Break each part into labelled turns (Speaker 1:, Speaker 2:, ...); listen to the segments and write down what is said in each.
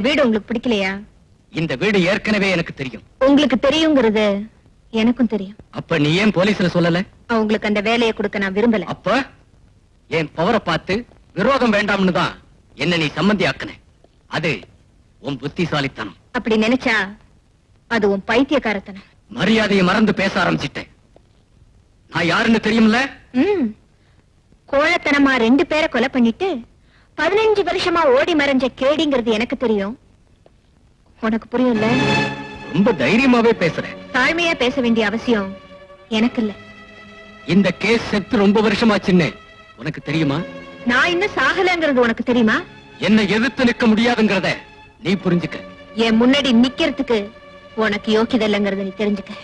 Speaker 1: வீடு உங்களுக்கு பிடிக்கலையா?
Speaker 2: இந்த வீடு ஏற்கனவே எனக்கு தெரியும்.
Speaker 1: உங்களுக்கு தெரியுங்கிறது எனக்கும் தெரியும்.
Speaker 2: அப்ப நீ ஏன் போலீஸ்ல சொல்லல?
Speaker 1: அவங்களுக்கு அந்த வேலையை கொடுக்க நான் விரும்பல.
Speaker 2: அப்ப என் பவரை பார்த்து விரோதம் வேண்டாம்னு தான் என்ன நீ சம்மந்தி ஆக்குன. அது உன் புத்திசாலித்தனம்.
Speaker 1: அப்படி நினைச்சா அது உன் பைத்தியக்காரத்தனம்.
Speaker 2: மரியாதையை மறந்து பேச ஆரம்பிச்சிட்டேன். நான் யாருன்னு தெரியும்ல?
Speaker 1: கோழத்தனமா 2 பேரை கொலை பண்ணிட்டு 15 வருஷமா ஓடி மறைஞ்ச கேடிங்கிறது எனக்கு தெரியும். உனக்கு புரியும்ல?
Speaker 2: ரொம்ப தைரியமாவே பேசுறேன்.
Speaker 1: தாழ்மையா பேச வேண்டிய அவசியம் எனக்கு இல்ல.
Speaker 2: இந்த கேஸ் செத்து ரொம்ப வருஷமாச்சுன்னு உனக்கு தெரியுமா?
Speaker 1: நான் இன்னும் சாகலங்கிறது உனக்கு தெரியுமா?
Speaker 2: என்ன எதிர்த்து நிற்க முடியாதுங்கிறத நீ புரிஞ்சுக்க.
Speaker 1: என் முன்னாடி நிக்கிறதுக்கு உனக்கு யோக்கியதை இல்லைங்கிறத நீ தெரிஞ்சுக்க.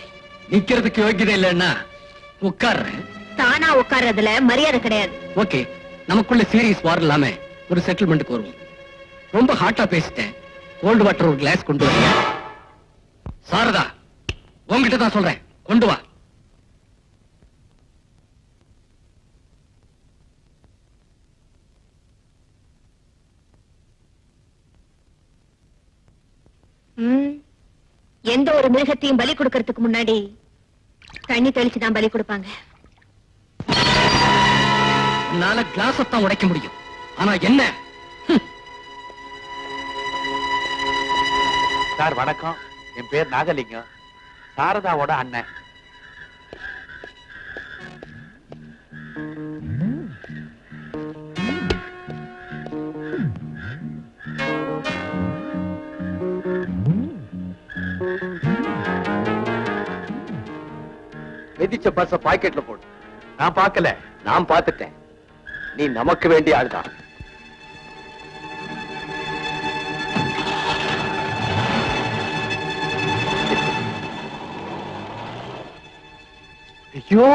Speaker 2: நிக்கிறதுக்கு யோக்கியதை இல்லைன்னா உட்கார்றேன்.
Speaker 1: தானா உட்கார்றதுல மரியாதை கிடையாது.
Speaker 2: ஓகே, நமக்குள்ள சீரியஸ் வார் இல்லாம ஒரு செட்டில்மெண்ட்டுக்கு வருவோம். ரொம்ப ஹாட்டா பேசிட்டேன். கோல்டு வாட்டர் ஒரு கிளாஸ் கொண்டு வா. சாரதா, உங்ககிட்ட தான் சொல்றேன், கொண்டு வா.
Speaker 1: எந்த ஒரு மிருகத்தையும் பலி கொடுக்கறதுக்கு முன்னாடி தண்ணி தெளிச்சுதான் பலி கொடுப்பாங்க.
Speaker 2: உன்னால கிளாஸத்தான் உடைக்க முடியும், ஆனா என்ன?
Speaker 3: சார் வணக்கம், என் பேர் நாகலிங்கம், சாரதாவோட அண்ணன்.
Speaker 2: மிதிச்ச பர்ஸ பாக்கெட்ல போடு. நான் பார்க்கல, நான் பார்த்துட்டேன். நீ நமக்கு வேண்டிய ஆள்தான்.
Speaker 3: ஐயோ,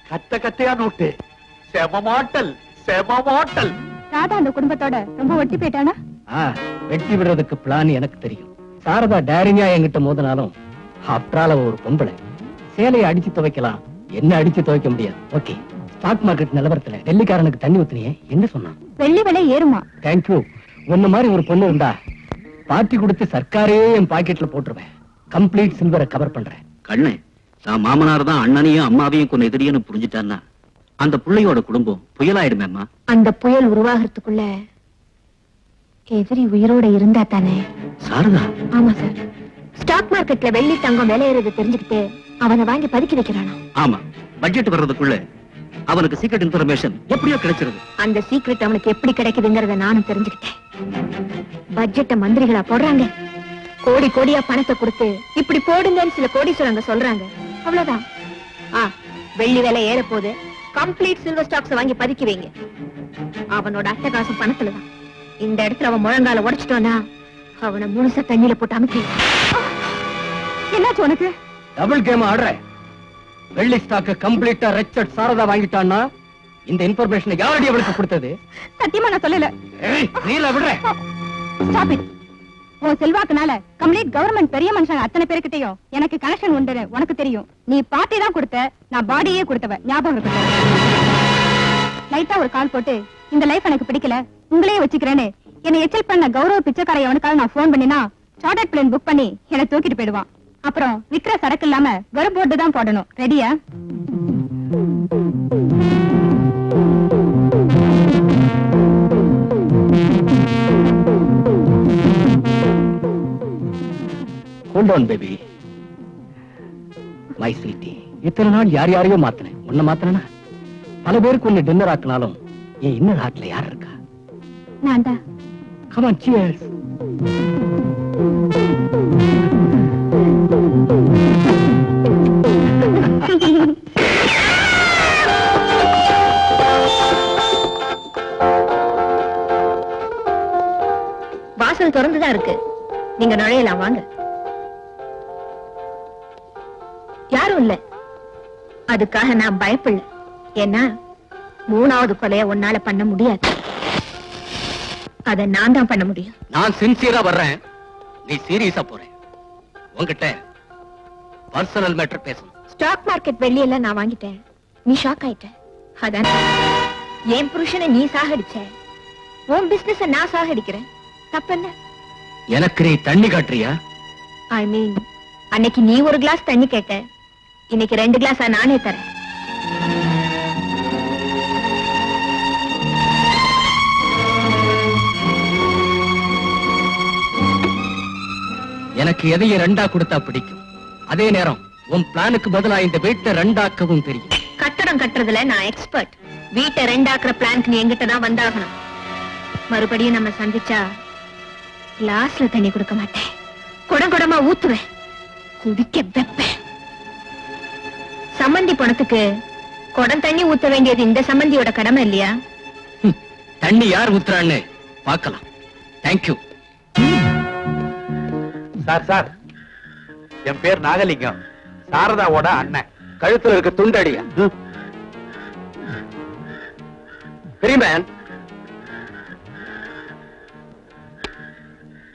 Speaker 3: கத்த கத்தையா நோட்டு. செம மாட்டல், செம மாட்டல்.
Speaker 1: ராதா அந்த குடும்பத்தோட ரொம்ப ஒட்டி போயிட்டானா?
Speaker 2: வெட்டி விடுறதுக்கு பிளான் எனக்கு தெரியும். சாரதா டேரிங்கா என்கிட்ட மோதினாலும் ஆப்டால ஒரு பொம்பளை. சேலையை அடிச்சு துவைக்கலாம், என்ன அடிச்சு துவைக்க முடியாது. ஓகே, ஸ்டாக் மார்க்கெட் நிலவரத்துல டெல்லிக்காரனுக்கு தண்ணி ஊத்துனியே, என்ன சொன்னான்?
Speaker 1: வெள்ளி விலை ஏறுமா?
Speaker 2: தேங்க்யூ. உன்ன மாதிரி ஒரு பொண்ணு இருந்தா பார்ட்டி கொடுத்து சர்க்காரே என் பாக்கெட்ல போட்டுருவேன். கம்ப்ளீட் சில்வரை கவர் பண்றேன்.
Speaker 4: கண்ணு, நான் மாமனார் தான் அண்ணனையும் அம்மாவையும் கொண்டு எதிரின்னு புரிஞ்சுட்டான்னா அந்த பிள்ளையோட குடும்பம் புயலாயிடுமேம்மா.
Speaker 1: அந்த புயல் உருவாகிறதுக்குள்ள எதிரி உயிரோட இருந்தா தானே?
Speaker 4: சாரதா?
Speaker 1: ஆமா சார். ஸ்டாக் மார்க்கெட்ல வெள்ளி தங்கம் விளையிறது தெரிஞ்சுக்கிட்டு அவனை வாங்கி பதுக்கி வைக்கிறானா?
Speaker 4: ஆமா, பட்ஜெட் வர்றதுக்குள்ள அவனுக்கு சீக்ரெட் இன்ஃபர்மேஷன் எப்படியோ கிடைச்சிருது.
Speaker 1: அந்த சீக்ரெட் அவனுக்கு எப்படி கிடைக்குதுங்கறத நானும் தெரிஞ்சுக்கிட்டேன். பட்ஜெட்ட மந்திரிகளா போடுறாங்க, கோடி கோடியா பணத்தை கொடுத்து இப்படி போடுங்கன்னு சில கோடீஸ்வரங்க சொல்றாங்க. அவ்வளவுதான். வெள்ளி விலை ஏற போது கம்ப்ளீட் சில்வர் ஸ்டாக்ஸ் வாங்கி பதுக்கி வைங்க. அவனோட அட்டகாசம் பணத்துலதான். இந்த இடத்துல அவன் முழங்கால உடைச்சிட்டோன்னா அவனை முழுசா தண்ணியில போட்டு அமைக்க. என்னாச்சு உனக்கு?
Speaker 2: டபுள் கேம் ஆடுற. வெள்ளி ஸ்டாக் கம்ப்ளீட்டா ரெச்சட் சாரதா வாங்கிட்டான்னா இந்த இன்ஃபர்மேஷனை யாரடி அவளுக்கு கொடுத்தது?
Speaker 1: சத்தியமா நான் சொல்லல.
Speaker 2: நீல விடுற.
Speaker 1: Stop it. உன் செல்வாக்குனால கம்ப்ளீட் கவர்மெண்ட் பெரிய மனுஷங்க அத்தனை பேருக்கிட்டையும் எனக்கு கனெக்ஷன் உண்டு. உனக்கு தெரியும். நீ பார்ட்டி தான் கொடுத்த, நான் பாடியே கொடுத்தவ. ஞாபகம் இருக்கு. லைட்டா ஒரு கால் போட்டு இந்த லைஃப் எனக்கு பிடிக்கல, உங்களையே வச்சுக்கிறேன்னு என்னை எச்சல் பண்ண கௌரவ பிச்சைக்காரை அவனுக்காக நான் போன் பண்ணினா சார்ட்டர்ட் பிளேன் புக் பண்ணி என்னை தூக்கிட்டு போயிடுவான். அப்புறம் விக்கிற சரக்கு இல்லாம வெறும் போட்டு தான் போடணும். ரெடியா?
Speaker 2: Hold on, baby. My sweetie. இத்தனை நாள் யார் யாரையோ மாத்தினேன். உன்னை மாத்தினா பல பேருக்கு ஒன்னு டின்னர் ஆக்கினாலும் என் இன்னர் ஹார்ட்ல யார் இருக்கா?
Speaker 1: நான் தான்.
Speaker 2: Come on, cheers.
Speaker 1: வாசல் திறந்துதான் இருக்கு, நீங்க நுழையலாம். வாங்க. யாரும் இல்ல, அதுக்காக நான் பயப்படல. ஏன்னா 3வது கொலைய உன்னால பண்ண முடியாது, அத நான் தான் பண்ண முடியும்.
Speaker 2: நான் சின்சியரா வர்றேன், நீ சீரியஸா போற. உன்கிட்ட பர்சனல் மேட்டர் பேசணும்.
Speaker 1: ஸ்டாக் மார்க்கெட் வெள்ளி எல்லாம் நான் வாங்கிட்டேன், நீ ஷாக் ஆயிட்ட. அதான் என் புருஷனை நீ சாகடிச்ச, உன் பிசினஸ் நான் சாகடிக்கிறேன். தப்பென்ன?
Speaker 2: எனக்கு நீ தண்ணி காட்டுறியா?
Speaker 1: ஐ மீன், அன்னைக்கு நீ ஒரு கிளாஸ் தண்ணி கேட்ட, இன்னைக்கு 2 கிளாஸா நானே தரேன்.
Speaker 2: எனக்கு எதையும் 2ஆ கொடுத்தா பிடிக்கும். அதே நேரம் உன் பிளானுக்கு பதிலா இந்த வீட்டை 2ஆக்கவும் தெரியும்.
Speaker 1: கட்டடம் கட்டுறதுல நான் எக்ஸ்பர்ட். வீட்டை 2ஆக்குற பிளானுக்கு நீ எங்கிட்ட தான் வந்தாகணும். மறுபடியும் நம்ம சந்திச்சா கிளாஸ்ல தண்ணி கொடுக்க மாட்டேன், குடம் குடமா ஊத்துவேன், குடிக்க வைப்பேன். சம்மந்தி பணத்துக்கு குடம் தண்ணி ஊத்த வேண்டியது இந்த சம்மந்தியோட கடமை இல்லையா?
Speaker 2: தண்ணி யார் ஊத்துறான்னு பார்க்கலாம். தேங்க்யூ.
Speaker 3: சார் சார், என் பேர் நாகலிங்கம், சாரதாவோட அண்ணன்.
Speaker 2: கழுத்துல இருக்க துண்டடியா? பெரியமேன்,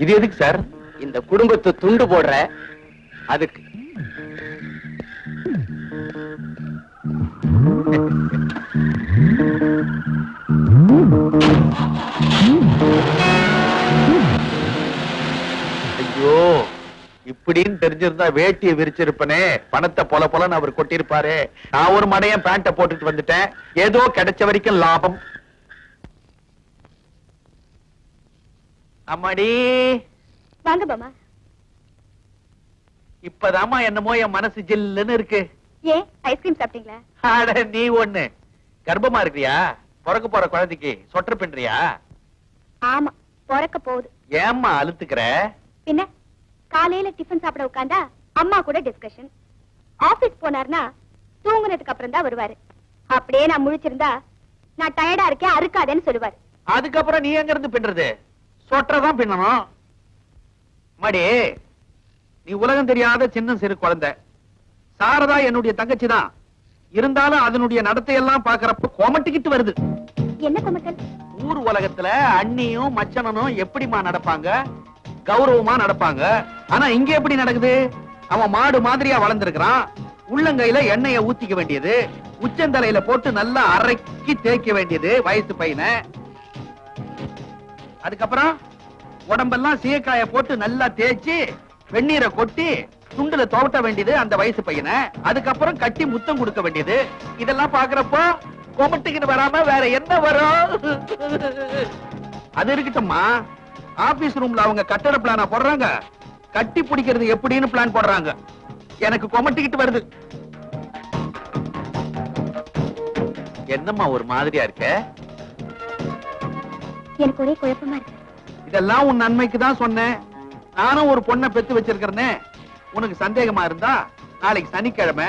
Speaker 3: இது எதுக்கு சார்?
Speaker 2: இந்த குடும்பத்தை துண்டு போடுற அதுக்கு.
Speaker 3: ஐயோ, இப்படின்னு தெரிஞ்சிருந்தா வேட்டியை விரிச்சிருப்பனே, பணத்தை பொல பொலன்னு அவர் கொட்டிருப்பாரு. நான் ஒரு மடையன் பேண்ட போட்டுட்டு வந்துட்டேன், ஏதோ கிடைச்ச வரைக்கும் லாபம். அம்மாடி,
Speaker 1: வாங்க மாமா.
Speaker 3: இப்பதாம்மா என்னமோ என் மனசு ஜில்லுன்னு இருக்கு.
Speaker 1: ஏன் ஐஸ்கிரீம் சாப்பிட்டீங்களா?
Speaker 3: அட நீ ஒண்ணு, கர்ப்பமா இருக்கிறியா? பிறக்க போற குழந்தைக்கு சொட்டர் பின்றியா?
Speaker 1: ஆமா, பிறக்க போகுது.
Speaker 3: ஏம்மா அழுத்துக்கிற?
Speaker 1: பின்ன காலையில டிஃபன் சாப்பிட உட்கார்ந்தா அம்மா கூட டிஸ்கஷன். ஆபீஸ் போனார்னா தூங்குனதுக்கு அப்புறம் தான் வருவாரு. அப்படியே நான் முழிச்சிருந்தா நான் டயர்டா இருக்கேன் அறுக்காதேன்னு சொல்லுவாரு.
Speaker 3: அதுக்கப்புறம் நீ எங்க இருந்து பின்றது? சொட்டதான் பின்னணும். மடி, நீ உலகம் தெரியாத சின்ன சிறு குழந்தை. சாரதா என்னுடைய தங்கச்சி தான். இருந்தாலும் அதனுடைய நடத்தையெல்லாம் பாக்குறப்ப கொமட்டிக்கிட்டு வருது.
Speaker 1: என்ன கொமட்டல்?
Speaker 3: ஊர் உலகத்துல அண்ணியும் மச்சனனும் எப்படிமா நடப்பாங்க? கௌரவமா நடப்பாங்க. ஆனா இங்க எப்படி நடக்குது? அவன் மாடு மாதிரியா வளர்ந்திருக்கிறான். உள்ளங்கையில எண்ணெய ஊத்திக்க வேண்டியது, உச்சந்தலையில போட்டு நல்லா அரைக்கி தேய்க்க வேண்டியது வயசு பையனை. அதுக்கப்புறம் உடம்பெல்லாம் சீக்காய போட்டு நல்லா தேய்ச்சி வெந்நீரை கொட்டி துண்டுல துவட்ட வேண்டியது அந்த வயசு பையனை. அதுக்கப்புறம் கட்டி முத்தம் கொடுக்க வேண்டியது. இதெல்லாம் பாக்குறப்போ கொமட்டிக்கிட்டு வராம வேற என்ன வரும்? அது இருக்கட்டும்மா, ஆபீஸ் ரூம்ல அவங்க கட்டட பிளானா போடுறாங்க, கட்டி பிடிக்கிறது எப்படின்னு பிளான் போடுறாங்க. எனக்கு கொமட்டிக்கிட்டு வருது. என்னம்மா ஒரு மாதிரியா இருக்க?
Speaker 1: எனக்கு ஒரே குழப்பமா இருக்கு.
Speaker 3: இதெல்லாம் உன் நன்மைக்கு தான் சொன்னேன். நானும் ஒரு பொண்ணை பெத்து வச்சிருக்கிறேனே. உனக்கு சந்தேகமா இருந்தா நாளைக்கு சனிக்கிழமை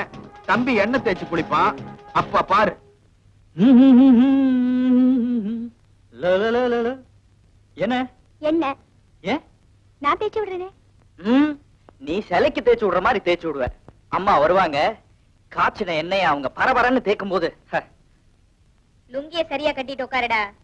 Speaker 3: தம்பி எண்ணெய் தேய்ச்சி குளிப்பான், அப்ப பாரு.
Speaker 2: என்ன
Speaker 1: என்ன?
Speaker 2: ஏன்
Speaker 1: நான் தேய்ச்சி விடுறேனே.
Speaker 2: நீ சிலைக்கு தேய்ச்சி விடுற மாதிரி தேய்ச்சி விடுவ. அம்மா வருவாங்க, காய்ச்சின எண்ணெய அவங்க பரபரன்னு தேய்க்கும் போது
Speaker 1: லுங்கிய சரியா கட்டிட்டு உட்காருடா.